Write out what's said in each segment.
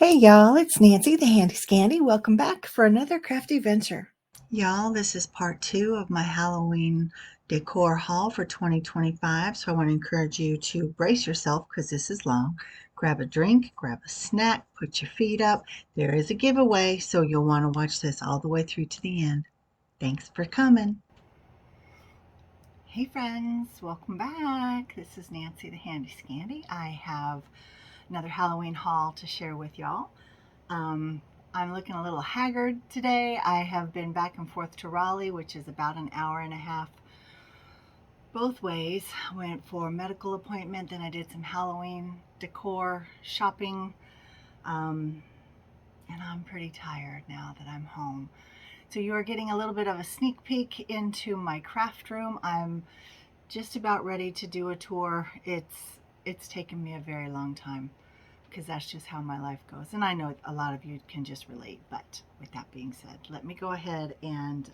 Hey y'all, it's Nancy the Handy Scandy. Welcome back for another crafty venture. Y'all, this is part 2 of my Halloween decor haul for 2025. So I want to encourage you to brace yourself because this is long. Grab a drink, grab a snack, put your feet up. There is a giveaway, so you'll want to watch this all the way through to the end. Thanks for coming. Hey friends, welcome back. This is Nancy the Handy Scandy. I have another Halloween haul to share with y'all. Um, I'm looking a little haggard today. I have been back and forth to Raleigh, which is about an hour and a half both ways. Went for a medical appointment, then I did some Halloween decor shopping. Um, and I'm pretty tired now that I'm home. So you are getting a little bit of a sneak peek into my craft room. I'm just about ready to do a tour. It's taken me a very long time because that's just how my life goes. And I know a lot of you can just relate. But with that being said, let me go ahead and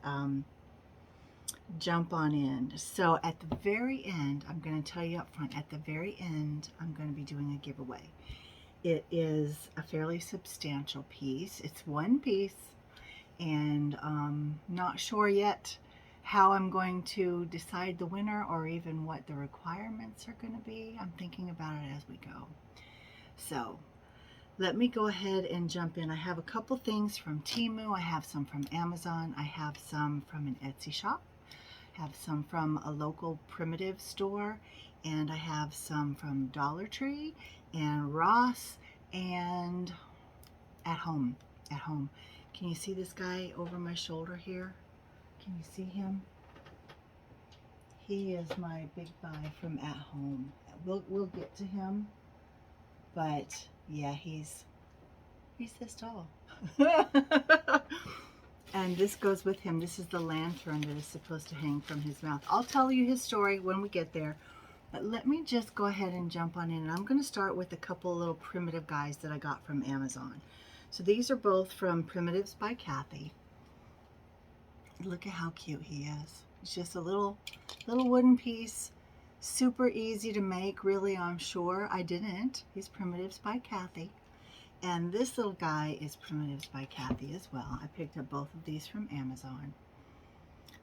jump on in. So at the very end, I'm going to tell you up front, at the very end, I'm going to be doing a giveaway. It is a fairly substantial piece. It's one piece, and not sure yet how I'm going to decide the winner or even what the requirements are going to be. I'm thinking about it as we go. So let me go ahead and jump in. I have a couple things from Temu. I have some from Amazon. I have some from an Etsy shop. I have some from a local primitive store. And I have some from Dollar Tree and Ross and at home. At home. Can you see this guy over my shoulder here? Can you see him? He is my big guy from at home. We'll get to him, but yeah, he's this tall. And this goes with him. This is the lantern that is supposed to hang from his mouth. I'll tell you his story when we get there. But let me just go ahead and jump on in. And I'm going to start with a couple little primitive guys that I got from Amazon. So these are both from Primitives by Kathy. Look at how cute he is. It's just a little wooden piece. Super easy to make, really, I'm sure. I didn't. He's Primitives by Kathy. And this little guy is Primitives by Kathy as well. I picked up both of these from Amazon.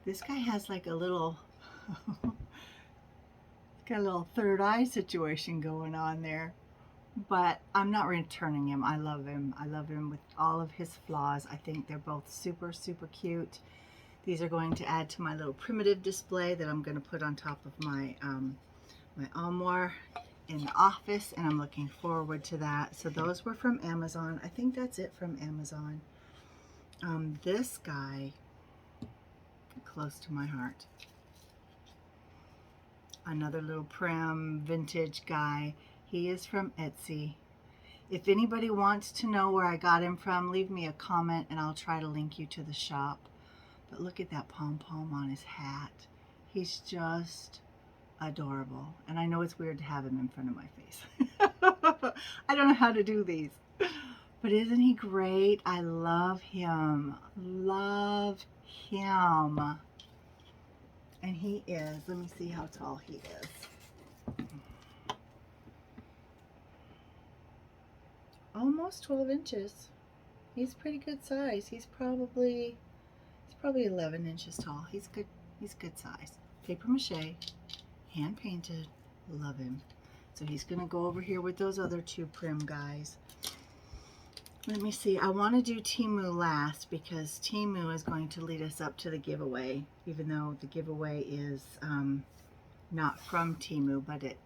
This guy has like a little got a little third eye situation going on there. But I'm not returning him. I love him. I love him with all of his flaws. I think they're both super, super cute. These are going to add to my little primitive display that I'm going to put on top of my my armoire in the office, and I'm looking forward to that. So those were from Amazon. I think that's it from Amazon. This guy, close to my heart. Another little prim vintage guy. He is from Etsy. If anybody wants to know where I got him from, leave me a comment and I'll try to link you to the shop. But look at that pom-pom on his hat. He's just adorable. And I know it's weird to have him in front of my face. I don't know how to do these. But isn't he great? I love him. Love him. And he is, let me see how tall he is. Almost 12 inches. He's pretty good size. He's probably 11 inches tall. He's good size. Paper mache, hand painted. Love him. So he's going to go over here with those other two prim guys. Let me see. I want to do Temu last because Temu is going to lead us up to the giveaway, even though the giveaway is not from Temu, but it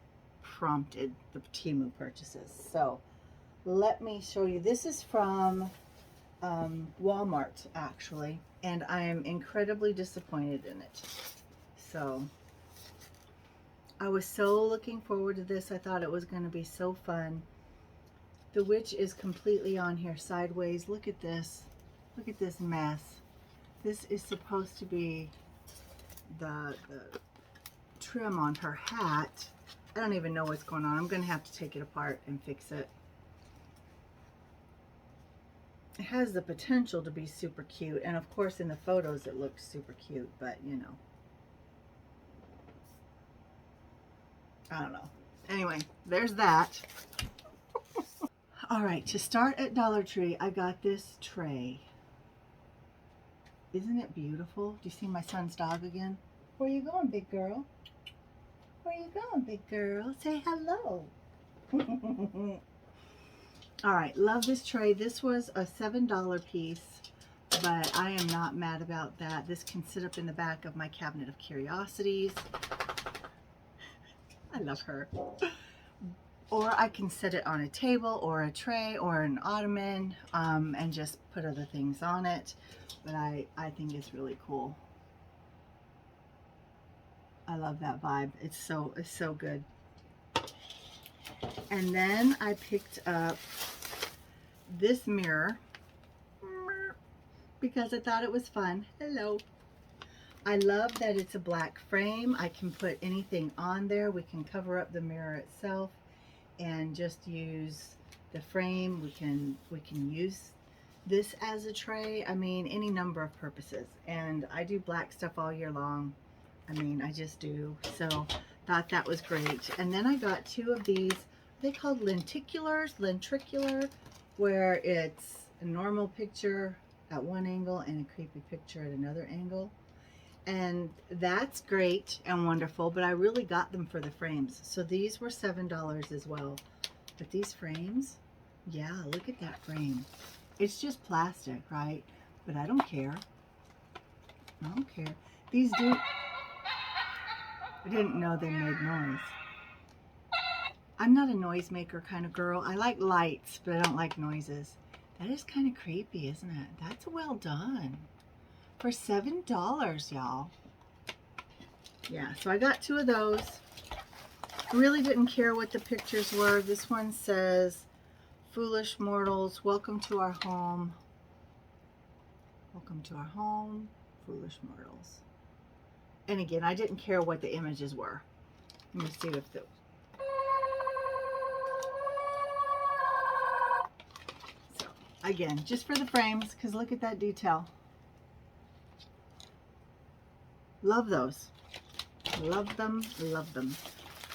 prompted the Temu purchases. So let me show you. This is from Walmart, actually, and I am incredibly disappointed in it. So I was so looking forward to this. I thought it was going to be so fun. The witch is completely on here sideways. Look at this. Look at this mess. This is supposed to be the trim on her hat. I don't even know what's going on. I'm going to have to take it apart and fix it. It has the potential to be super cute, and of course in the photos it looks super cute, but you know, I don't know. Anyway, there's that. All right, to start at Dollar Tree, I got this tray. Isn't it beautiful? Do you see my son's dog again? Where you going, big girl? Where you going, big girl? Say hello. All right, love this tray. This was a $7 piece, but I am not mad about that. This can sit up in the back of my cabinet of curiosities. I love her. Or I can set it on a table or a tray or an ottoman and just put other things on it. But I think it's really cool. I love that vibe. It's so good. And then I picked up this mirror because I thought it was fun. Hello. I love that it's a black frame. I can put anything on there. We can cover up the mirror itself and just use the frame. We can use this as a tray. I mean, any number of purposes. And I do black stuff all year long. I mean, I just do. So thought that was great. And then I got two of these. They called lenticular, where it's a normal picture at one angle and a creepy picture at another angle. And that's great and wonderful, but I really got them for the frames. So these were $7 as well. But these frames, yeah, look at that frame. It's just plastic, right? But I don't care. I don't care. These do... I didn't know they made noise. I'm not a noisemaker kind of girl. I like lights, but I don't like noises. That is kind of creepy, isn't it? That's well done. For $7, y'all. Yeah, so I got two of those. Really didn't care what the pictures were. This one says, "Foolish mortals, welcome to our home. Welcome to our home, foolish mortals." And again, I didn't care what the images were. Let me see if the... So, again, just for the frames, because look at that detail. Love those. Love them, love them.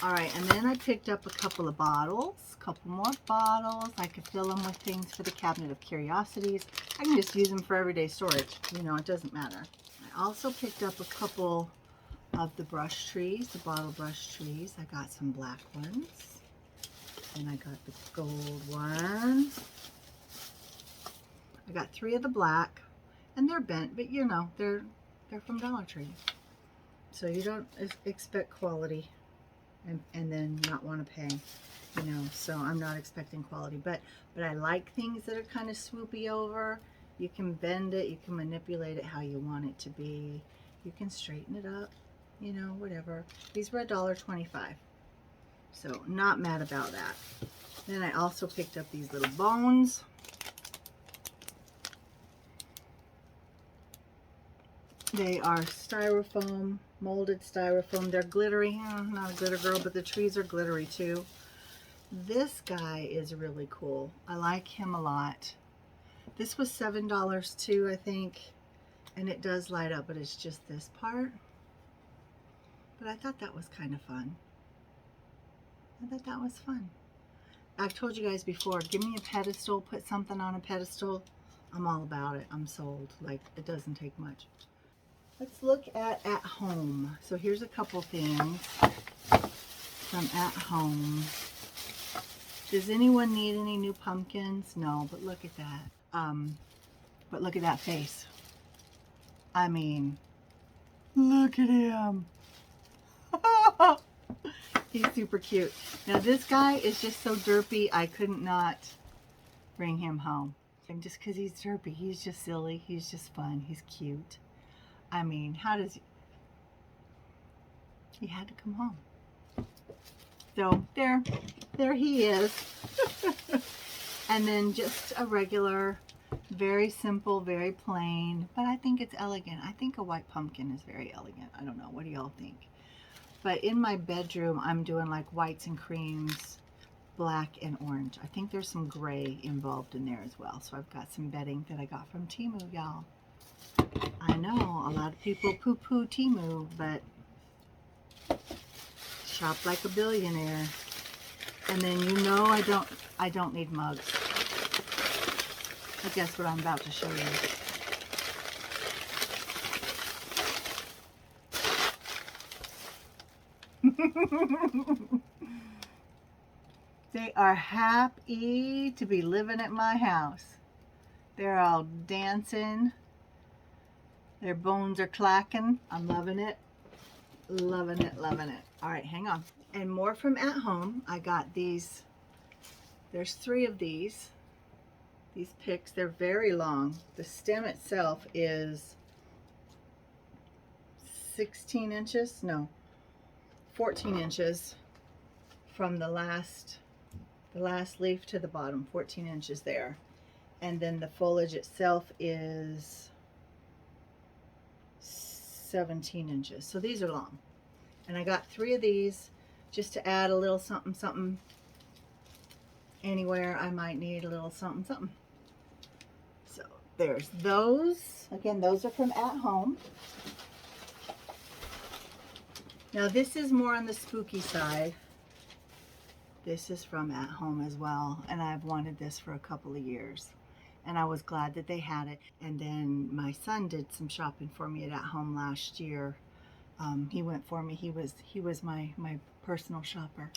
All right, and then I picked up a couple of bottles, couple more bottles. I could fill them with things for the cabinet of curiosities. I can just use them for everyday storage. You know, it doesn't matter. I also picked up a couple of the brush trees, the bottle brush trees. I got some black ones, and I got the gold one. I got 3 of the black, and they're bent, but you know, they're from Dollar Tree. So you don't expect quality and then not want to pay, you know, so I'm not expecting quality, but I like things that are kind of swoopy over. You can bend it, you can manipulate it how you want it to be. You can straighten it up, you know, whatever. These were $1.25, so not mad about that. Then I also picked up these little bones. They are styrofoam, molded styrofoam. They're glittery. I'm not a glitter girl, but the trees are glittery too. This guy is really cool. I like him a lot. This was $7 too, I think. And it does light up, but it's just this part. But I thought that was kind of fun. I thought that was fun. I've told you guys before, give me a pedestal, put something on a pedestal. I'm all about it. I'm sold. Like, it doesn't take much. Let's look at home. So here's a couple things from at home. Does anyone need any new pumpkins? No, but look at that. But look at that face. I mean, look at him. He's super cute. Now this guy is just so derpy, I couldn't not bring him home. And just because he's derpy, he's just silly. He's just fun. He's cute. I mean, how does he had to come home. So there he is. And then just a regular, very simple, very plain, but I think it's elegant. I think a white pumpkin is very elegant. I don't know. What do y'all think? But in my bedroom, I'm doing like whites and creams, black and orange. I think there's some gray involved in there as well. So I've got some bedding that I got from Temu, y'all. I know a lot of people poo-poo Temu, but shop like a billionaire. And then you know I don't need mugs. I guess what I'm about to show you. They are happy to be living at my house. They're all dancing. Their bones are clacking. I'm loving it. Loving it, loving it. All right, hang on. And more from At Home. I got these. There's 3 of these. These picks, they're very long. The stem itself is 16 inches. No, 14 inches from the last leaf to the bottom. 14 inches there. And then the foliage itself is 17 inches. So these are long. And I got 3 of these just to add a little something something anywhere I might need a little something something. So there's those. Again, those are from At Home. Now this is more on the spooky side. This is from At Home as well, and I've wanted this for a couple of years. And I was glad that they had it. And then my son did some shopping for me at Home last year. He went for me. He was my personal shopper.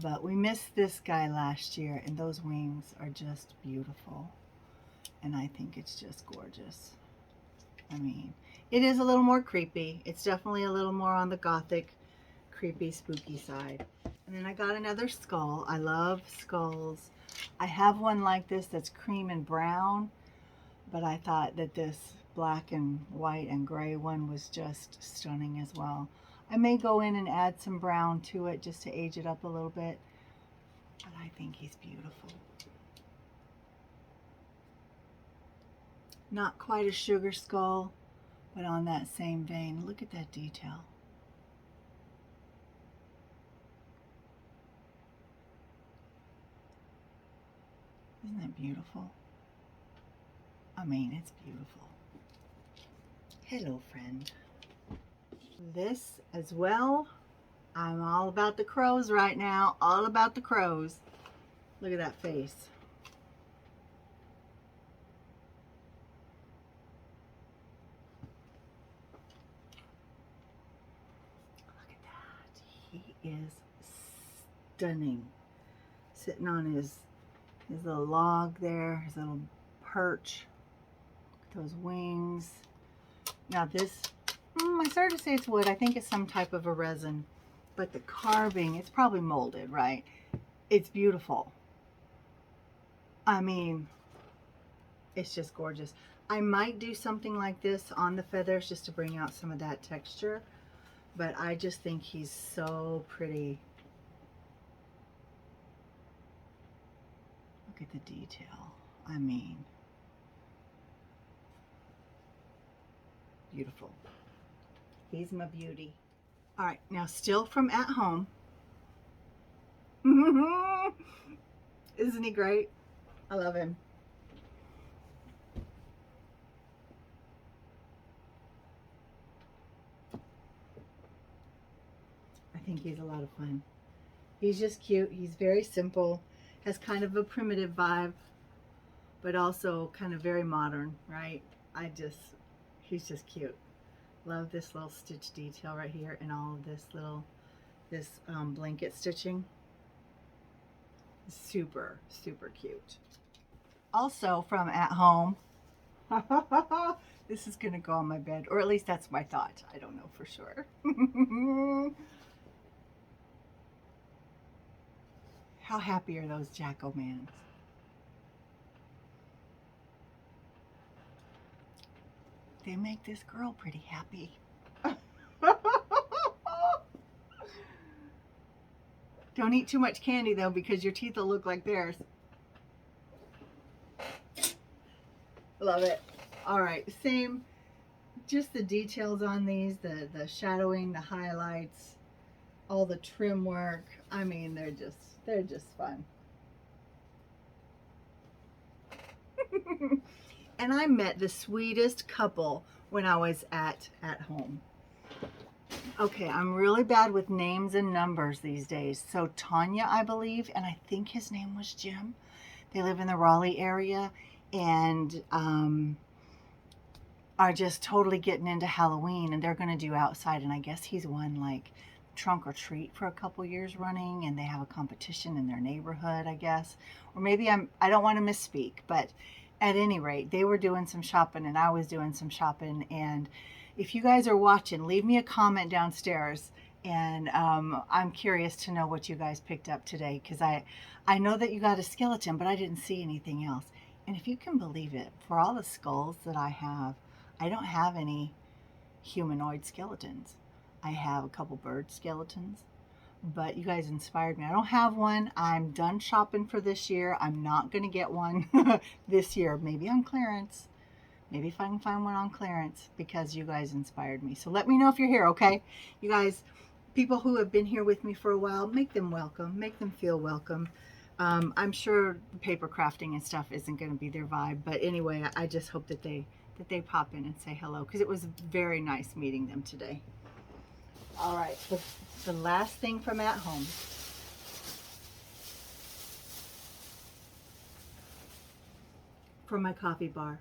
But we missed this guy last year, and those wings are just beautiful. And I think it's just gorgeous. I mean, it is a little more creepy. It's definitely a little more on the gothic, creepy, spooky side. And then I got another skull. I love skulls. I have one like this that's cream and brown, but I thought that this black and white and gray one was just stunning as well. I may go in and add some brown to it just to age it up a little bit, but I think he's beautiful. Not quite a sugar skull, but on that same vein. Look at that detail. Isn't that beautiful? I mean, it's beautiful. Hello, friend. This as well. I'm all about the crows right now. All about the crows. Look at that face. Look at that. He is stunning. Sitting on his little log there, his little perch. Look at those wings. Now this, I started to say it's wood. I think it's some type of a resin. But the carving, it's probably molded, right? It's beautiful. I mean, it's just gorgeous. I might do something like this on the feathers just to bring out some of that texture. But I just think he's so pretty. Look at the detail. I mean, beautiful. He's my beauty. All right, now still from At Home. Isn't he great? I love him. I think he's a lot of fun. He's just cute. He's very simple. Has kind of a primitive vibe, but also kind of very modern, right? He's just cute. Love this little stitch detail right here and all of this blanket stitching. Super, super cute. Also from At Home, this is gonna go on my bed, or at least that's my thought. I don't know for sure. How happy are those jack-o'-mans? They make this girl pretty happy. Don't eat too much candy though, because your teeth will look like theirs. Love it. All right, same, just the details on these, the shadowing, the highlights, all the trim work. I mean, they're just fun. And I met the sweetest couple when I was at Home. Okay, I'm really bad with names and numbers these days. So Tanya, I believe, and I think his name was Jim. They live in the Raleigh area. and are just totally getting into Halloween, and they're going to do outside. And I guess he's won like trunk or treat for a couple years running, and they have a competition in their neighborhood, I guess. Or maybe I don't want to misspeak, but at any rate, they were doing some shopping and I was doing some shopping. And if you guys are watching, leave me a comment downstairs. And I'm curious to know what you guys picked up today, because I know that you got a skeleton, but I didn't see anything else. And if you can believe it, for all the skulls that I don't have any humanoid skeletons. I have a couple bird skeletons, but you guys inspired me. I don't have one. I'm done shopping for this year. I'm not going to get one this year. Maybe on clearance. Maybe if I can find one on clearance, because you guys inspired me. So let me know if you're here, okay? You guys, people who have been here with me for a while, make them welcome. Make them feel welcome. I'm sure the paper crafting and stuff isn't going to be their vibe, but anyway, I just hope that they pop in and say hello, because it was very nice meeting them today. All right, the last thing from at home. For my coffee bar.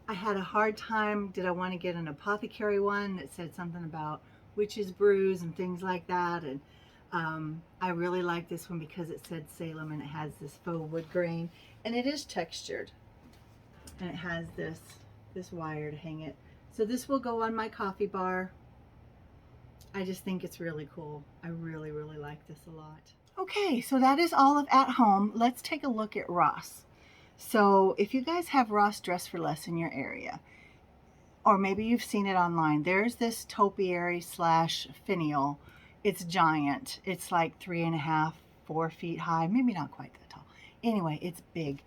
I had a hard time. Did I want to get an apothecary one that said something about witch's brews and things like that? And I really like this one because it said Salem, and it has this faux wood grain, and it is textured, and it has this wire to hang it. So this will go on my coffee bar. I just think it's really cool. I really, really like this a lot. Okay, so that is all of At Home. Let's take a look at Ross. So if you guys have Ross Dress for Less in your area, or maybe you've seen it online, there's this topiary / finial. It's giant. It's like 3.5, 4 feet high, maybe not quite that tall. Anyway, it's big.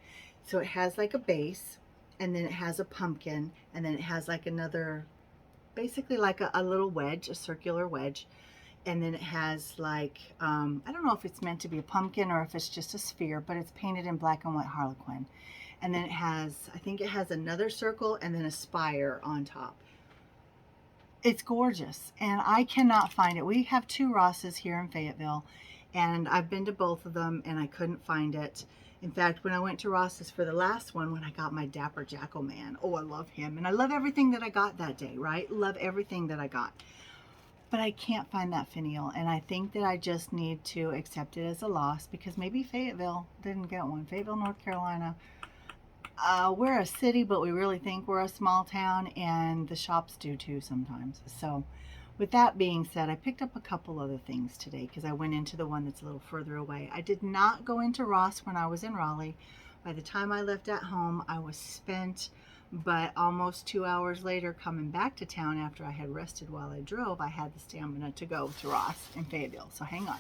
So it has like a base, and then it has a pumpkin, and then it has like another, basically like a little wedge, a circular wedge. And then it has like, I don't know if it's meant to be a pumpkin or if it's just a sphere, but it's painted in black and white harlequin. And then it has, I think it has another circle and then a spire on top. It's gorgeous, and I cannot find it. We have 2 Rosses here in Fayetteville, and I've been to both of them, and I couldn't find it. In fact, when I went to Ross's for the last one, when I got my Dapper Jackal Man, oh, I love him, and I love everything that I got that day, right? Love everything that I got. But I can't find that finial, and I think that I just need to accept it as a loss, because maybe Fayetteville didn't get one. Fayetteville, North Carolina. We're a city, but we really think we're a small town, and the shops do too sometimes. So with that being said, I picked up a couple other things today because I went into the one that's a little further away. I did not go into Ross when I was in Raleigh. By the time I left At Home, I was spent, but almost 2 hours later, coming back to town after I had rested while I drove, I had the stamina to go to Ross in Fayetteville. So hang on.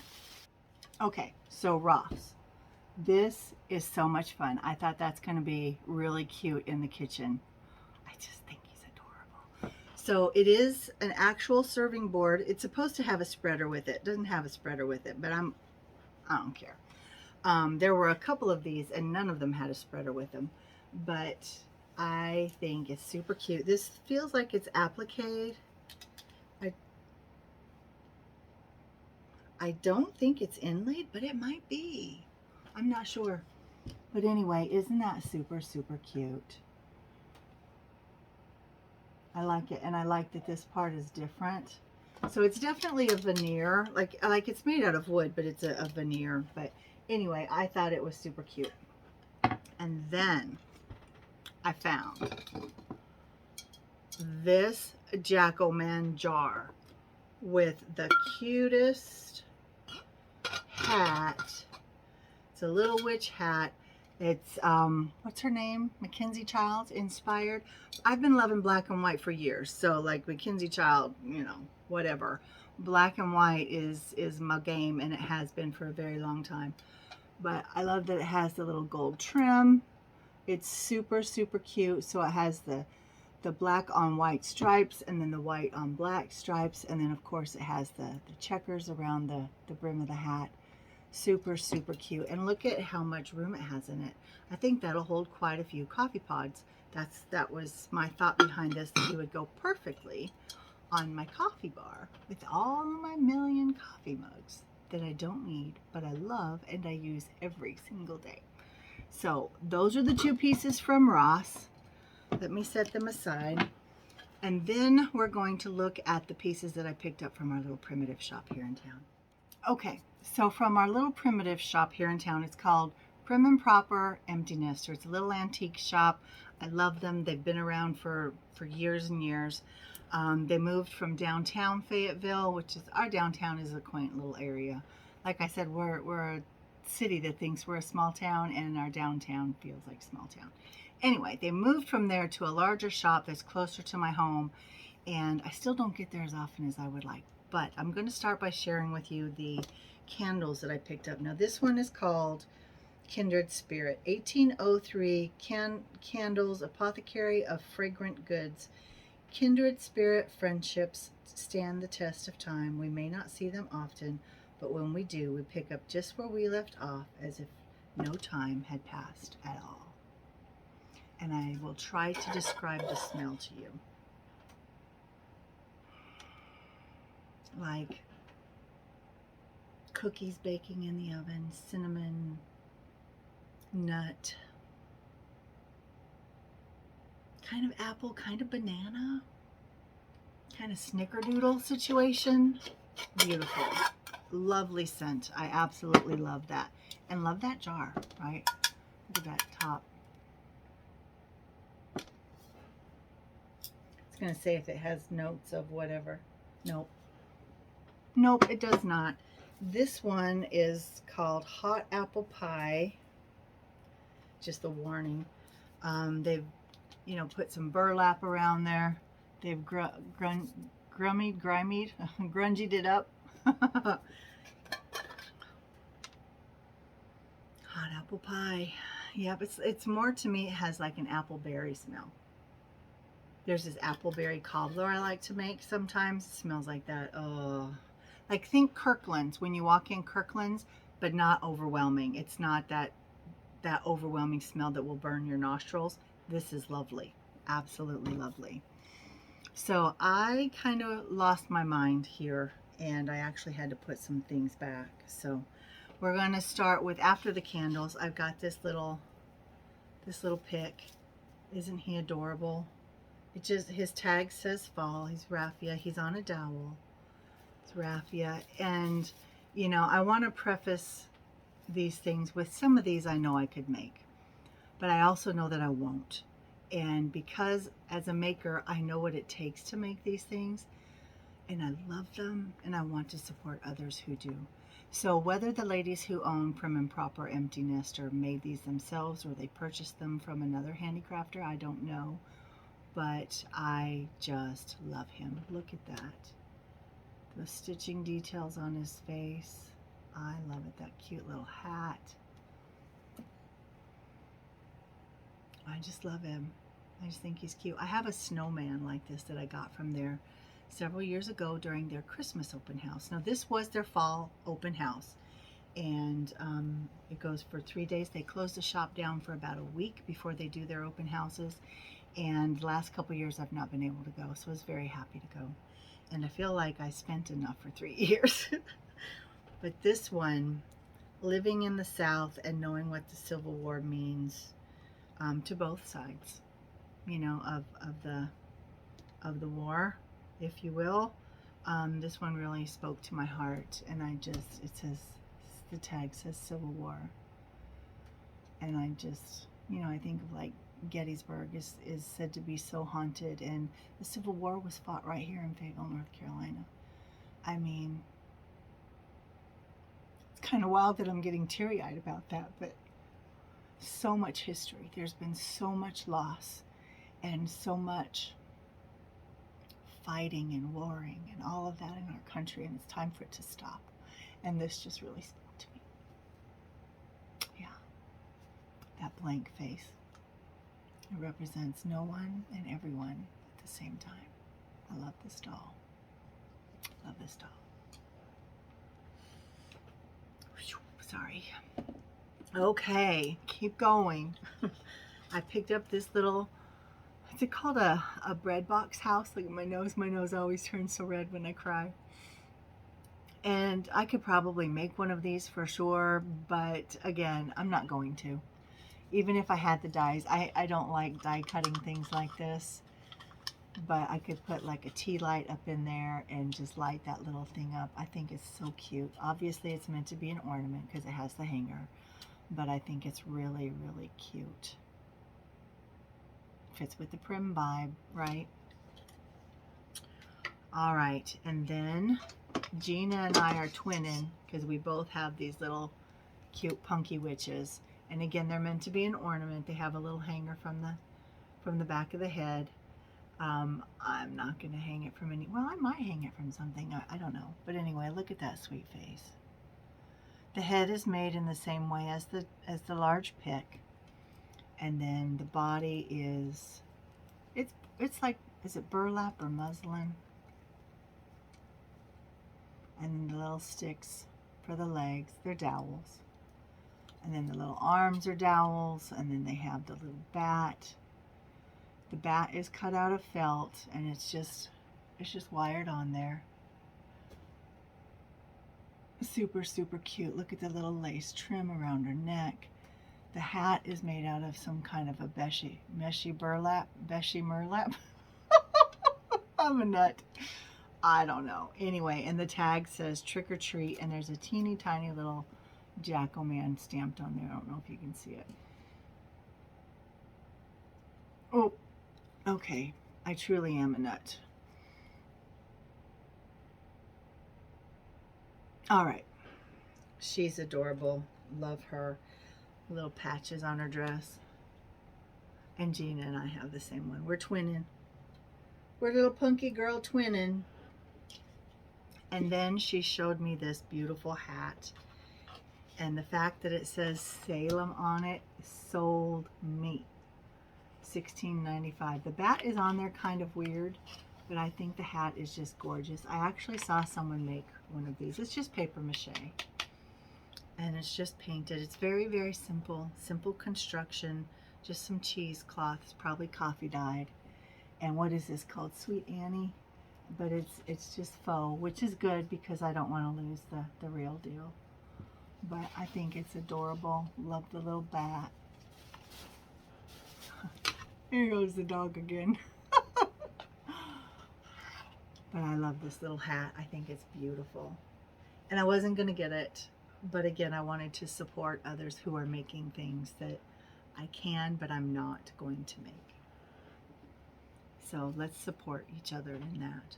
Okay, so Ross. This is so much fun. I thought that's going to be really cute in the kitchen. I just think he's adorable. So it is an actual serving board. It's supposed to have a spreader with it. It doesn't have a spreader with it, but I don't care. There were a couple of these, and none of them had a spreader with them. But I think it's super cute. This feels like it's appliqué. I don't think it's inlaid, but it might be. I'm not sure. But anyway, isn't that super, super cute? I like it, and I like that this part is different. So it's definitely a veneer. Like it's made out of wood, but it's a veneer. But anyway, I thought it was super cute. And then I found this Jackalman jar with the cutest hat. It's a little witch hat. It's, what's her name? Mackenzie Child inspired. I've been loving black and white for years. So like Mackenzie Child, you know, whatever. Black and white is my game, and it has been for a very long time. But I love that it has the little gold trim. It's super, super cute. So it has the black on white stripes, and then the white on black stripes. And then of course it has the checkers around the brim of the hat. Super, super cute. And look at how much room it has in it. I think that'll hold quite a few coffee pods. That was my thought behind this, that it would go perfectly on my coffee bar with all my million coffee mugs that I don't need, but I love and I use every single day. So those are the 2 pieces from Ross. Let me set them aside. And then we're going to look at the pieces that I picked up from our little primitive shop here in town. Okay, so from our little primitive shop here in town, it's called Prim and Proper Empty Nester. It's a little antique shop. I love them. They've been around for years and years. They moved from downtown Fayetteville, which is, our downtown is a quaint little area. Like I said, we're a city that thinks we're a small town, and our downtown feels like a small town. Anyway, they moved from there to a larger shop that's closer to my home, and I still don't get there as often as I would like. But I'm going to start by sharing with you the candles that I picked up. Now, this one is called Kindred Spirit, 1803 Candles, Apothecary of Fragrant Goods. Kindred spirit friendships stand the test of time. We may not see them often, but when we do, we pick up just where we left off, as if no time had passed at all. And I will try to describe the smell to you. Like cookies baking in the oven, cinnamon, nut, kind of apple, kind of banana, kind of snickerdoodle situation. Beautiful. Lovely scent. I absolutely love that. And love that jar, right? Look at that top. It's going to say if it has notes of whatever. Nope. Nope, it does not. This one is called Hot Apple Pie. Just the warning. They've, put some burlap around there. They've grungied it up. Hot apple pie. Yep, it's more, to me, it has like an apple berry smell. There's this appleberry cobbler I like to make sometimes. It smells like that. Oh, like think Kirkland's, when you walk in Kirkland's, but not overwhelming. It's not that overwhelming smell that will burn your nostrils. This is lovely. Absolutely lovely. So I kind of lost my mind here, and I actually had to put some things back. So we're going to start with, after the candles, I've got this little pick. Isn't he adorable? It just, his tag says fall. He's raffia. He's on a dowel. It's raffia. And, I want to preface these things with, some of these I know I could make, but I also know that I won't. And because as a maker, I know what it takes to make these things, and I love them, and I want to support others who do. So whether the ladies who own Prim and Proper Empty Nester made these themselves, or they purchased them from another handicrafter, I don't know. But I just love him. Look at that. The stitching details on his face. I love it. That cute little hat. I just love him. I just think he's cute. I have a snowman like this that I got from there several years ago during their Christmas open house. Now, this was their fall open house, and it goes for 3 days. They close the shop down for about a week before they do their open houses. And the last couple years I've not been able to go, so I was very happy to go. And I feel like I spent enough for 3 years. But this one, living in the South and knowing what the Civil War means to both sides, of the war, if you will, this one really spoke to my heart. And it says, the tag says Civil War. And I just, I think of like Gettysburg is said to be so haunted, and the Civil War was fought right here in Fayetteville, North Carolina. I mean, it's kind of wild that I'm getting teary-eyed about that, but so much history. There's been so much loss and so much fighting and warring and all of that in our country, and it's time for it to stop. And this just really spoke to me. Yeah, that blank face. It represents no one and everyone at the same time. I love this doll. Love this doll. Sorry. Okay, keep going. I picked up this little, is it called a bread box house? Look at my nose. My nose always turns so red when I cry. And I could probably make one of these for sure, but again, I'm not going to. Even if I had the dies, I don't like die cutting things like this, but I could put like a tea light up in there and just light that little thing up. I think it's so cute. Obviously it's meant to be an ornament because it has the hanger, but I think it's really, really cute. Fits with the prim vibe, right? All right, and then Gina and I are twinning because we both have these little cute punky witches. And again, they're meant to be an ornament. They have a little hanger from the back of the head. I'm not going to hang it from any, well, I might hang it from something. I don't know. But anyway, look at that sweet face. The head is made in the same way as the large pick. And then the body is, it's like, is it burlap or muslin? And the little sticks for the legs, they're dowels. And then the little arms are dowels, and then they have the little bat. The bat is cut out of felt, and it's just wired on there. Super, super cute. Look at the little lace trim around her neck. The hat is made out of some kind of a meshy burlap. I'm a nut. I don't know. Anyway, and the tag says trick or treat, and there's a teeny tiny little jack-o'-man stamped on there. I don't know if you can see it. Oh, okay. I truly am a nut. All right. She's adorable. Love her. Little patches on her dress. And Gina and I have the same one. We're twinning. We're little punky girl twinning. And then she showed me this beautiful hat. And the fact that it says Salem on it sold me. $16.95. The bat is on there kind of weird, but I think the hat is just gorgeous. I actually saw someone make one of these. It's just paper mache. And it's just painted. It's very, very simple. Simple construction. Just some cheesecloths, probably coffee dyed. And what is this called? Sweet Annie. But it's just faux, which is good because I don't want to lose the real deal. But I think it's adorable. Love the little bat. Here goes the dog again. But I love this little hat. I think it's beautiful. And I wasn't going to get it. But again, I wanted to support others who are making things that I can, but I'm not going to make. So let's support each other in that.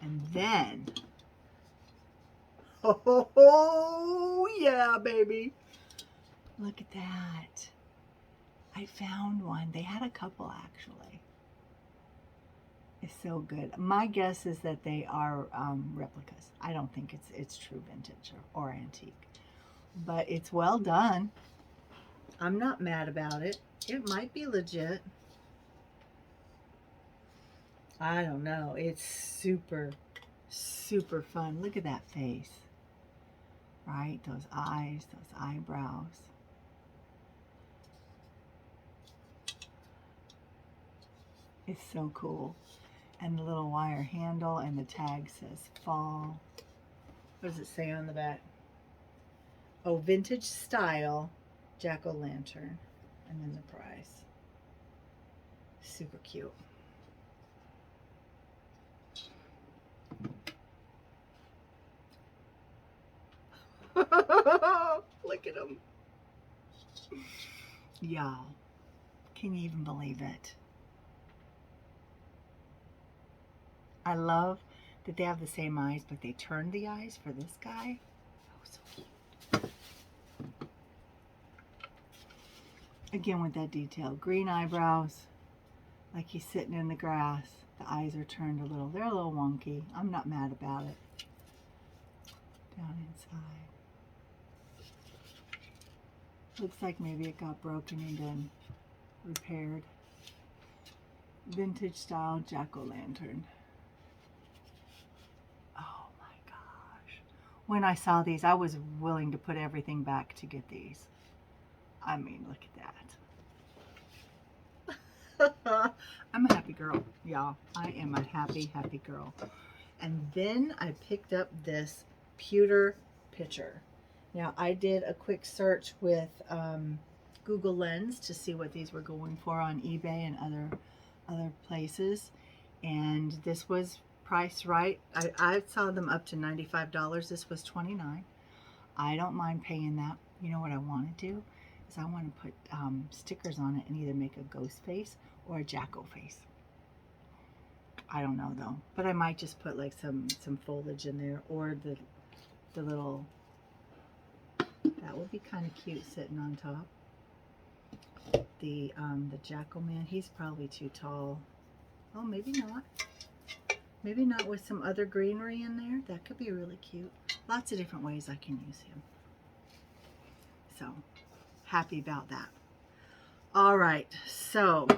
And then, oh yeah, baby. Look at that. I found one. They had a couple actually. It's so good. My guess is that they are replicas. I don't think it's true vintage or antique. But it's well done. I'm not mad about it. It might be legit. I don't know. It's super, super fun. Look at that face. Right? Those eyes, those eyebrows. It's so cool. And the little wire handle, and the tag says fall. What does it say on the back? Oh, vintage style jack-o'-lantern. And then the price. Super cute. Look at them. Y'all, can you even believe it? I love that they have the same eyes, but they turned the eyes for this guy. Oh, so cute. Again with that detail. Green eyebrows, like he's sitting in the grass. The eyes are turned a little. They're a little wonky. I'm not mad about it. Down inside. Looks like maybe it got broken and then repaired. Vintage style jack-o'-lantern. Oh my gosh. When I saw these, I was willing to put everything back to get these. I mean, look at that. I'm a happy girl, y'all. I am a happy, happy girl. And then I picked up this pewter pitcher. Now, I did a quick search with Google Lens to see what these were going for on eBay and other places, and this was priced right. I saw them up to $95. This was $29. I don't mind paying that. You know what I want to do is I want to put stickers on it and either make a ghost face or a jack-o' face. I don't know though, but I might just put like some foliage in there, or the little, that would be kind of cute sitting on top. The jack-o'-man, he's probably too tall. Oh, maybe not. Maybe not with some other greenery in there. That could be really cute. Lots of different ways I can use him. So, happy about that. All right, so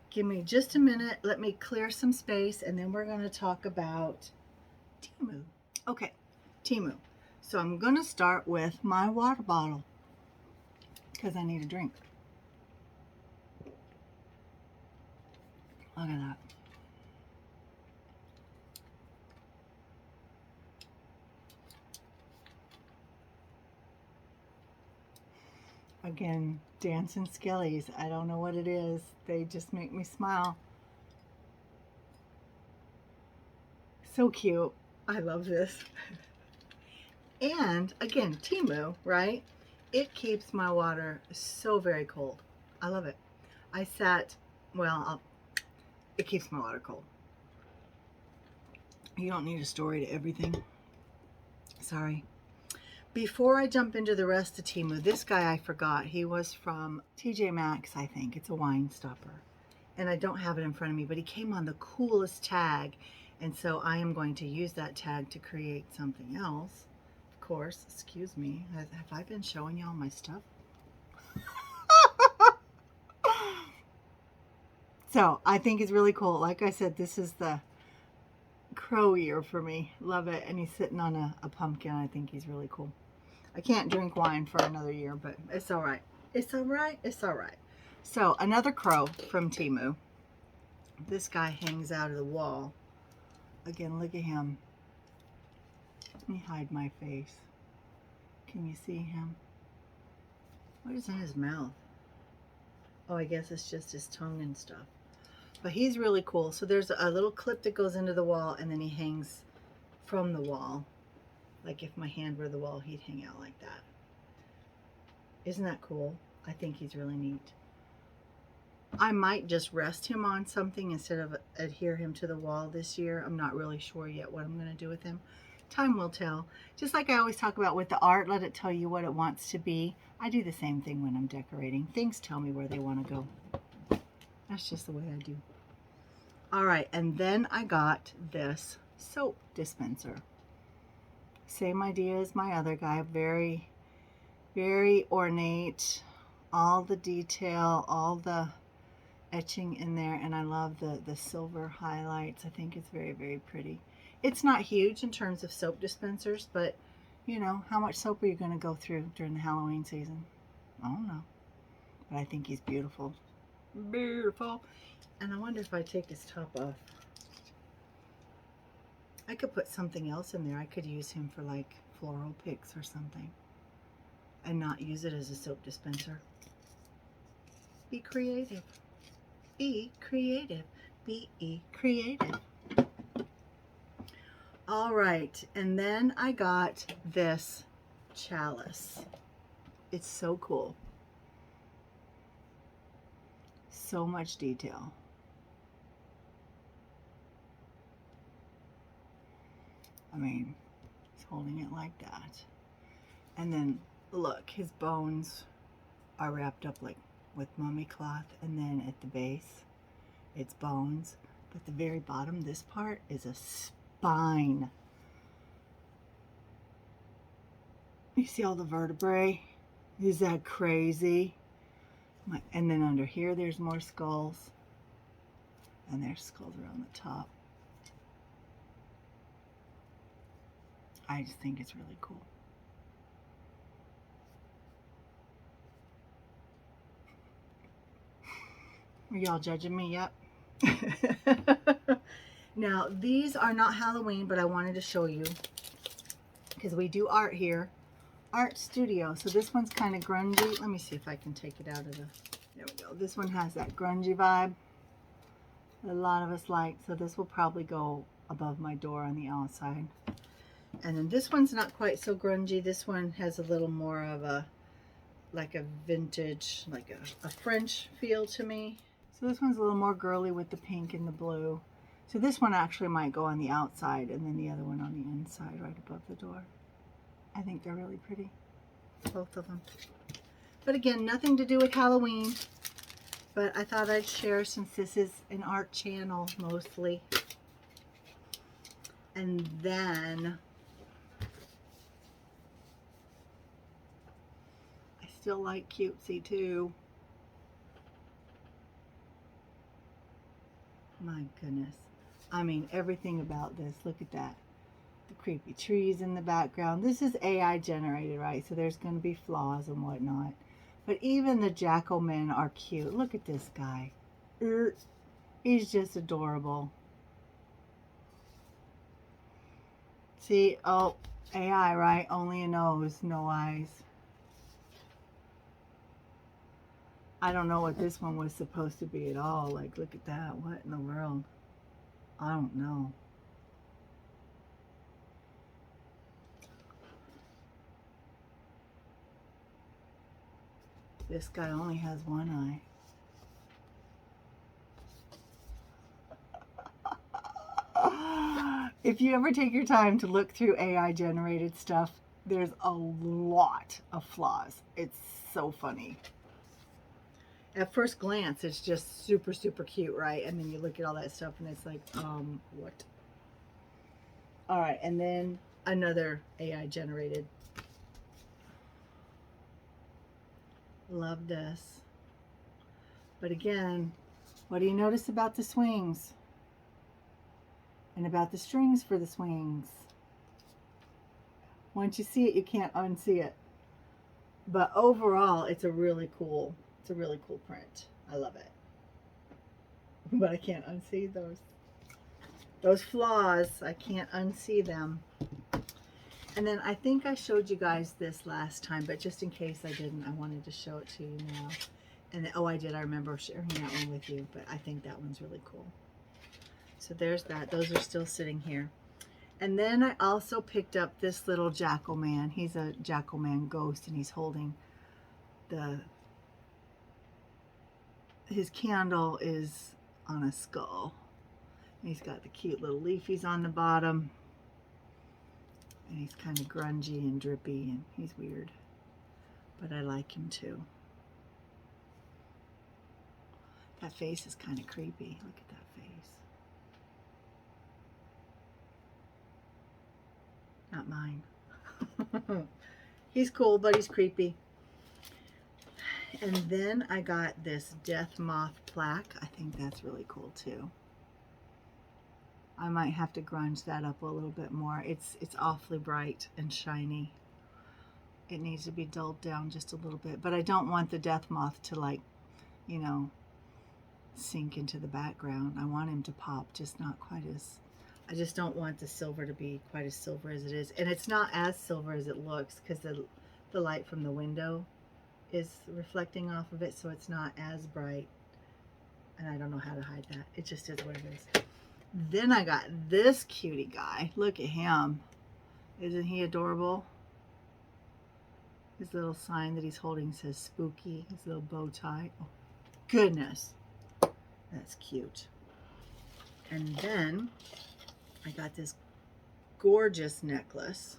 give me just a minute. Let me clear some space, and then we're going to talk about Temu. Okay, Temu. So I'm going to start with my water bottle because I need a drink. Look at that. Again, dancing skellies. I don't know what it is. They just make me smile. So cute. I love this. And again, Temu, right? It keeps my water so very cold. I love it. It keeps my water cold. You don't need a story to everything. Sorry. Before I jump into the rest of Temu, this guy I forgot. He was from TJ Maxx, I think. It's a wine stopper. And I don't have it in front of me, but he came on the coolest tag. And so I am going to use that tag to create something else. Of course, excuse me. Have I been showing y'all my stuff? So I think it's really cool. Like I said, this is the crow ear for me. Love it. And he's sitting on a pumpkin. I think he's really cool. I can't drink wine for another year, but it's all right. It's all right. It's all right. So another crow from Temu. This guy hangs out of the wall. Again, look at him. Let me hide my face. Can you see him? What is in his mouth? Oh, I guess it's just his tongue and stuff. But he's really cool. So there's a little clip that goes into the wall, and then he hangs from the wall. Like if my hand were the wall, he'd hang out like that. Isn't that cool? I think he's really neat. I might just rest him on something instead of adhere him to the wall this year. I'm not really sure yet what I'm going to do with him. Time will tell. Just like I always talk about with the art, let it tell you what it wants to be. I do the same thing when I'm decorating. Things tell me where they want to go. That's just the way I do. All right, and then I got this soap dispenser. Same idea as my other guy. Very, very ornate. All the detail, all the etching in there, and I love the silver highlights. I think it's very, very pretty. It's not huge in terms of soap dispensers, but you know, how much soap are you going to go through during the Halloween season? I don't know. But I think he's beautiful. Beautiful. And I wonder if I take his top off. I could put something else in there. I could use him for like floral picks or something. And not use it as a soap dispenser. Be creative. Be creative. Be creative. All right, and then I got this chalice. It's so cool. So much detail. I mean, he's holding it like that. And then look, his bones are wrapped up like with mummy cloth, and then at the base it's bones, but the very bottom, this part is a spine. You see all the vertebrae? Is that crazy? And then under here there's more skulls, and there's skulls around the top. I just think it's really cool. Are y'all judging me yet? Now, these are not Halloween, but I wanted to show you because we do art here art studio. So this one's kind of grungy. Let me see if I can take it out of the, there we go. This one has that grungy vibe that a lot of us like. So this will probably go above my door on the outside. And then this one's not quite so grungy. This one has a little more of a, like a vintage, like a French feel to me. So this one's a little more girly with the pink and the blue. So this one actually might go on the outside and then the other one on the inside right above the door. I think they're really pretty, both of them. But again, nothing to do with Halloween. But I thought I'd share since this is an art channel mostly. And then I still like cutesy too. My goodness. I mean, everything about this. Look at that. The creepy trees in the background. This is AI generated, right? So there's going to be flaws and whatnot. But even the jackal-men are cute. Look at this guy. He's just adorable. See, oh, AI, right? Only a nose, no eyes. I don't know what this one was supposed to be at all. Like, look at that. What in the world? I don't know. This guy only has one eye. If you ever take your time to look through AI generated stuff, there's a lot of flaws. It's so funny. At first glance, it's just super, super cute, right? And then you look at all that stuff and it's like, what? All right, and then another AI generated. Love this. But again, what do you notice about the swings? And about the strings for the swings? Once you see it, you can't unsee it. But overall, it's a really cool print. I love it. But I can't unsee those flaws. I can't unsee them. And then I think I showed you guys this last time, but just in case I didn't, I wanted to show it to you now. And then, oh, I did. I remember sharing that one with you, but I think that one's really cool. So there's that. Those are still sitting here. And then I also picked up this little jackal man. He's a jackal man ghost, and he's holding his candle is on a skull. And he's got the cute little leafies on the bottom. And he's kind of grungy and drippy, and he's weird. But I like him too. That face is kind of creepy. Look at that face. Not mine. He's cool, but he's creepy. And then I got this death moth plaque. I think that's really cool too. I might have to grunge that up a little bit more. It's awfully bright and shiny. It needs to be dulled down just a little bit. But I don't want the death moth to, like, you know, sink into the background. I want him to pop, just not quite as... I just don't want the silver to be quite as silver as it is. And it's not as silver as it looks because the light from the window is reflecting off of it, so it's not as bright. And I don't know how to hide that. It just is what it is. Then I got this cutie guy. Look at him. Isn't he adorable? His little sign that he's holding says spooky. His little bow tie. Oh, goodness. That's cute. And then I got this gorgeous necklace.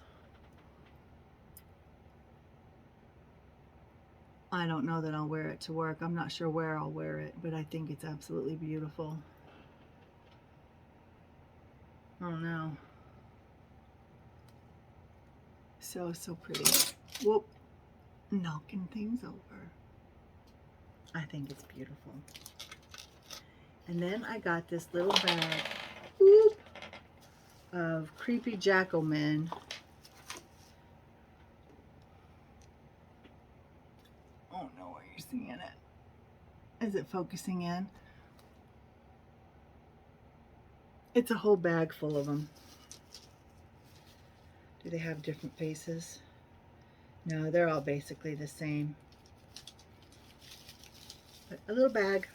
I don't know that I'll wear it to work. I'm not sure where I'll wear it, but I think it's absolutely beautiful. Oh no. So pretty. Whoop. Knocking things over. I think it's beautiful. And then I got this little bag whoop, of creepy jackal men. Oh no, are you seeing it? Is it focusing in? It's a whole bag full of them. Do they have different faces? No, they're all basically the same. But a little bag.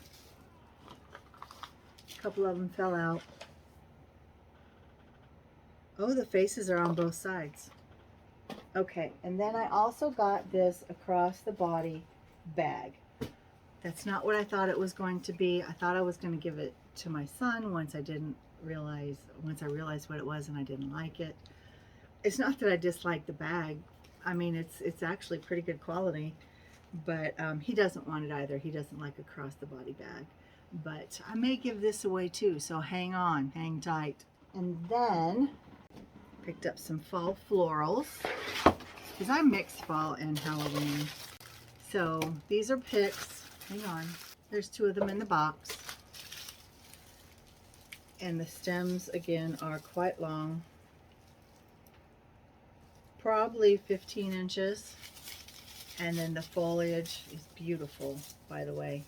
A couple of them fell out. Oh, the faces are on both sides. Okay, and then I also got this across the body bag. That's not what I thought it was going to be. I thought I was going to give it to my son once I realized what it was and I didn't like it. It's not that I dislike the bag. I mean, it's actually pretty good quality, but he doesn't want it either. He doesn't like a cross the body bag. But I may give this away too, so hang on, hang tight. And then picked up some fall florals because I mix fall and Halloween. So these are picks. Hang on. There's 2 of them in the box. And the stems again are quite long. Probably 15 inches. And then the foliage is beautiful, by the way.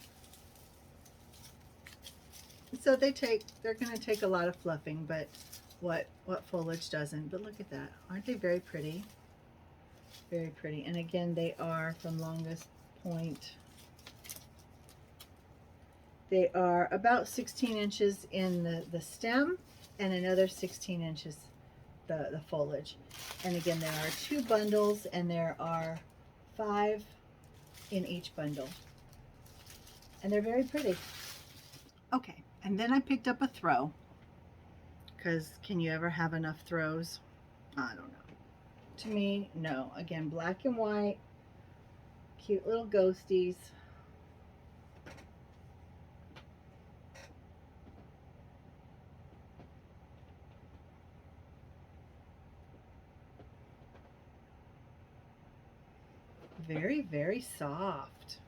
So they're going to take a lot of fluffing, but what foliage doesn't? But look at that. Aren't they very pretty? Very pretty. And again, they are from Longest Point. They are about 16 inches in the stem and another 16 inches the foliage. And again, there are 2 bundles and there are 5 in each bundle. And they're very pretty. Okay, and then I picked up a throw. Because can you ever have enough throws? I don't know. To me, no. Again, black and white. Cute little ghosties. Very, very soft.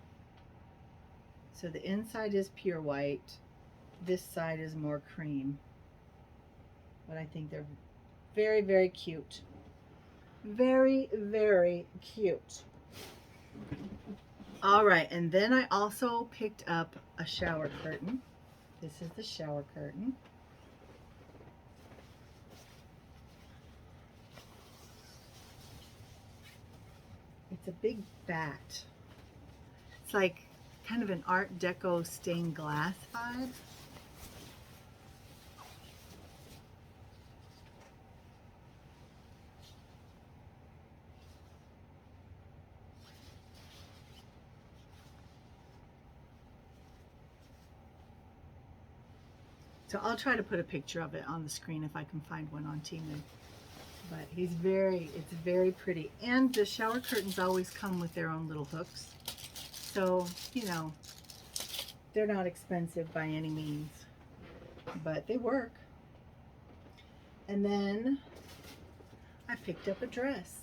So the inside is pure white. This side is more cream. But I think they're very, very cute. Very, very cute. All right, and then I also picked up a shower curtain. This is the shower curtain. It's a big bat. It's like kind of an Art Deco stained glass vibe. So I'll try to put a picture of it on the screen if I can find one on Temu. But it's very pretty. And the shower curtains always come with their own little hooks. So, you know, they're not expensive by any means, but they work. And then I picked up a dress.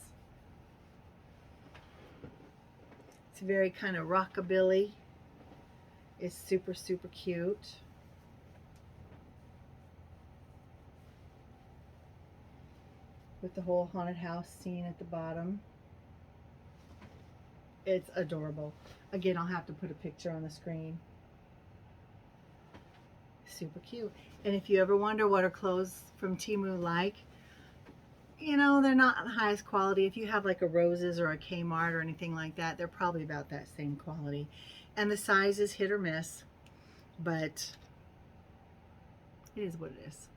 It's very kind of rockabilly. It's super, super cute. With the whole haunted house scene at the bottom. It's adorable. Again, I'll have to put a picture on the screen. Super cute. And if you ever wonder what are clothes from Temu like, you know, they're not the highest quality. If you have like a Roses or a Kmart or anything like that, they're probably about that same quality. And the size is hit or miss, but it is what it is.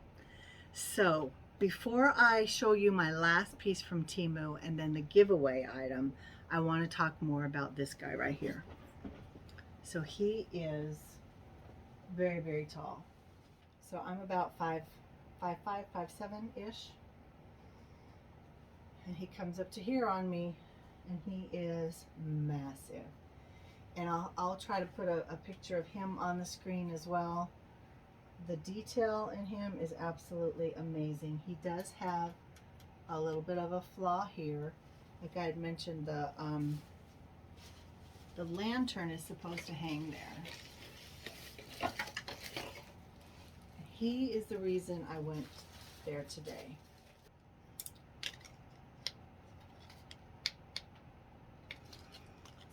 So before I show you my last piece from Temu and then the giveaway item, I want to talk more about this guy right here. So he is very, very tall. So I'm about 5'5", 5'7"-ish. And he comes up to here on me, and he is massive. And I'll try to put a picture of him on the screen as well. The detail in him is absolutely amazing. He does have a little bit of a flaw here. Like I had mentioned, the lantern is supposed to hang there. He is the reason I went there today.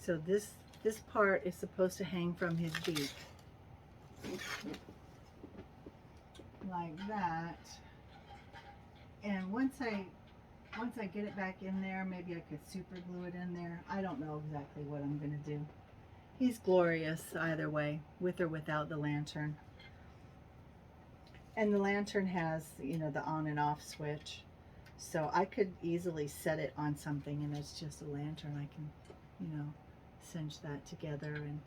So this part is supposed to hang from his beak. Like that. And once I Once I get it back in there, maybe I could super glue it in there. I don't know exactly what I'm going to do. He's glorious either way, with or without the lantern. And the lantern has, you know, the on and off switch. So I could easily set it on something and it's just a lantern. I can, you know, cinch that together and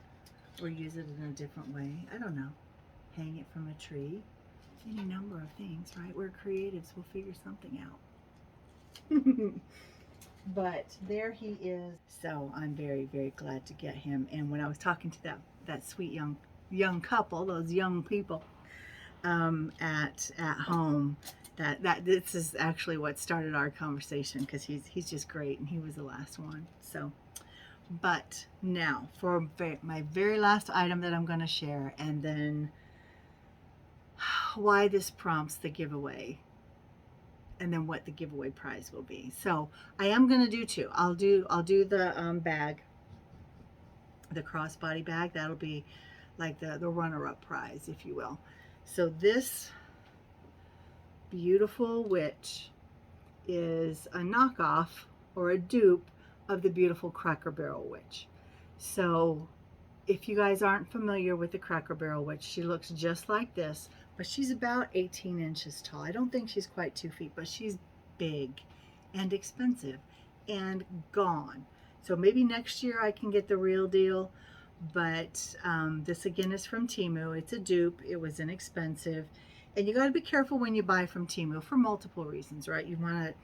or use it in a different way. I don't know. Hang it from a tree. Any number of things, right? We're creatives. We'll figure something out. But there he is. So I'm very, very glad to get him. And when I was talking to that sweet young couple, those young people at home, that this is actually what started our conversation, because he's just great, and he was the last one. So, but now for my very last item that I'm going to share, and then why this prompts the giveaway, and then what the giveaway prize will be. So I am going to do two. I'll do the bag, the crossbody bag. That'll be like the runner-up prize, if you will. So this beautiful witch is a knockoff or a dupe of the beautiful Cracker Barrel witch. So if you guys aren't familiar with the Cracker Barrel witch, she looks just like this, but she's about 18 inches tall. I don't think she's quite 2 feet, but she's big and expensive and gone. So maybe next year I can get the real deal, but this again is from Temu. It's a dupe. It was inexpensive. And you got to be careful when you buy from Temu for multiple reasons, right? You want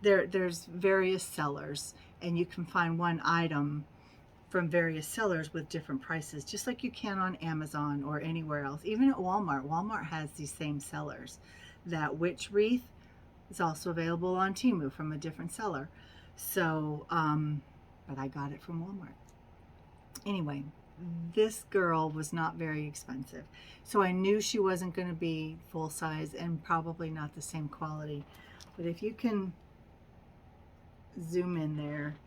to, there's various sellers, and you can find one item from various sellers with different prices, just like you can on Amazon or anywhere else. Even at Walmart. Walmart has these same sellers. That witch wreath is also available on Temu from a different seller. So, but I got it from Walmart. Anyway, this girl was not very expensive. So I knew she wasn't going to be full size and probably not the same quality. But if you can zoom in there,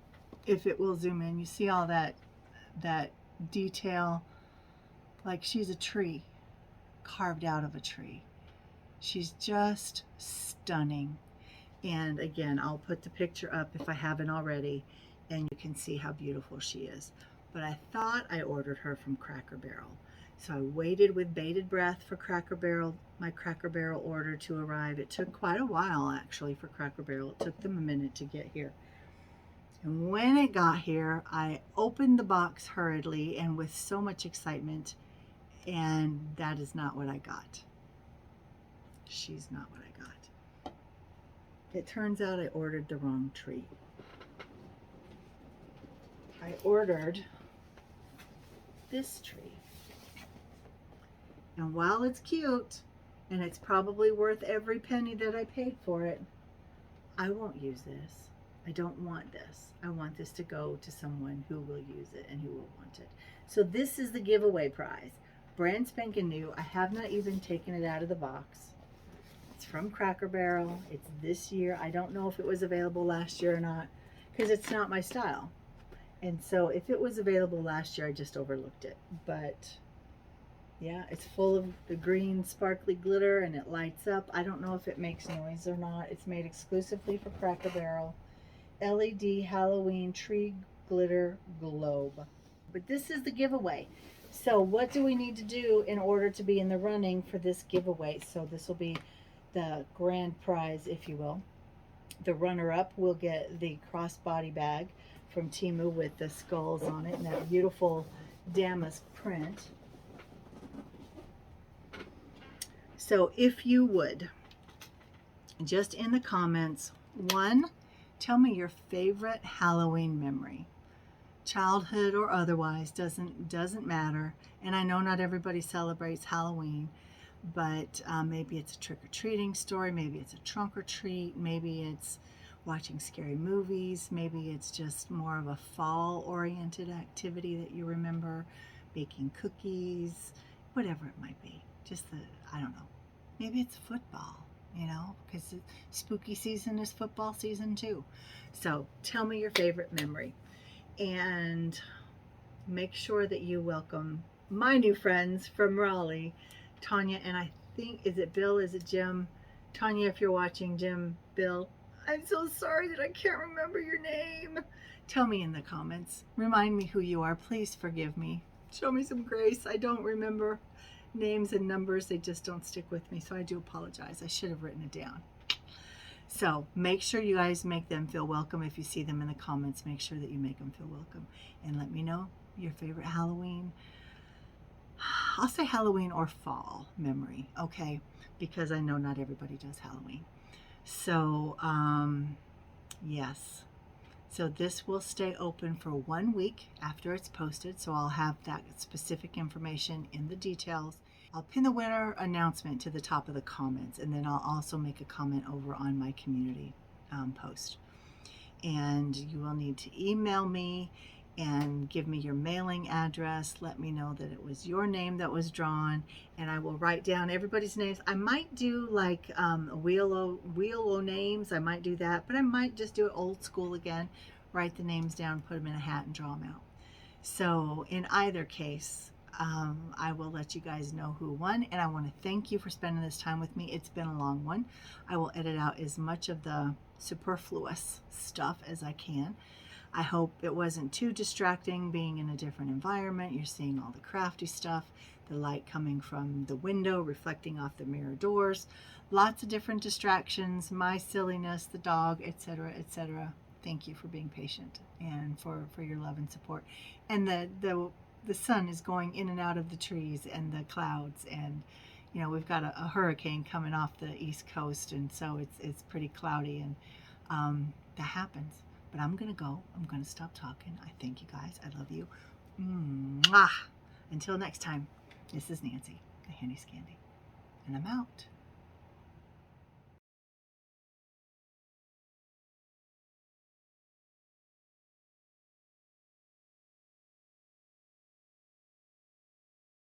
if it will zoom in, you see all that detail, like she's a tree, carved out of a tree. She's just stunning. And again, I'll put the picture up if I haven't already, and you can see how beautiful she is. But I thought I ordered her from Cracker Barrel. So I waited with bated breath for my Cracker Barrel order to arrive. It took quite a while actually for Cracker Barrel. It took them a minute to get here. And when it got here, I opened the box hurriedly and with so much excitement, and that is not what I got. She's not what I got. It turns out I ordered the wrong tree. I ordered this tree. And while it's cute, and it's probably worth every penny that I paid for it, I won't use this. I don't want this. I want this to go to someone who will use it and who will want it. So this is the giveaway prize. Brand spanking new. I have not even taken it out of the box. It's from Cracker Barrel. It's this year. I don't know if it was available last year or not, because it's not my style. And so if it was available last year, I just overlooked it. But yeah, it's full of the green sparkly glitter and it lights up. I don't know if it makes noise or not. It's made exclusively for Cracker Barrel. LED Halloween tree glitter globe. But this is the giveaway. So what do we need to do in order to be in the running for this giveaway? So this will be the grand prize, if you will. The runner-up will get the crossbody bag from Temu with the skulls on it and that beautiful damask print. So if you would, just in the comments, one, tell me your favorite Halloween memory. Childhood or otherwise, doesn't matter. And I know not everybody celebrates Halloween, but maybe it's a trick-or-treating story, maybe it's a trunk or treat, maybe it's watching scary movies, maybe it's just more of a fall-oriented activity that you remember, baking cookies, whatever it might be. Just I don't know. Maybe it's football, you know, because spooky season is football season too. So tell me your favorite memory. And make sure that you welcome my new friends from Raleigh, Tanya, and I think, is it Bill, is it Jim? Tanya, if you're watching, Jim, Bill, I'm so sorry that I can't remember your name. Tell me in the comments. Remind me who you are. Please forgive me. Show me some grace. I don't remember names and numbers. They just don't stick with me. So I do apologize. I should have written it down. So make sure you guys make them feel welcome. If you see them in the comments, make sure that you make them feel welcome. And let me know your favorite Halloween. I'll say Halloween or fall memory, okay? Because I know not everybody does Halloween. So, yes. So this will stay open for 1 week after it's posted. So I'll have that specific information in the details. I'll pin the winner announcement to the top of the comments, and then I'll also make a comment over on my community post. And you will need to email me and give me your mailing address. Let me know that it was your name that was drawn, and I will write down everybody's names. I might do like a wheel of names. I might do that, but I might just do it old school again. Write the names down, put them in a hat, and draw them out. So in either case, I will let you guys know who won, and I want to thank you for spending this time with me. It's been a long one. I will edit out as much of the superfluous stuff as I can. I hope it wasn't too distracting being in a different environment. You're seeing all the crafty stuff, the light coming from the window reflecting off the mirror doors, lots of different distractions, my silliness, the dog, etc., etc. Thank you for being patient and for your love and support. And the sun is going in and out of the trees and the clouds, and you know we've got a hurricane coming off the East Coast, and so it's pretty cloudy, and that happens. But I'm gonna go. I'm gonna stop talking. I thank you guys. I love you. Mwah. Until next time, this is Nancy, the Handy Scandy, and I'm out.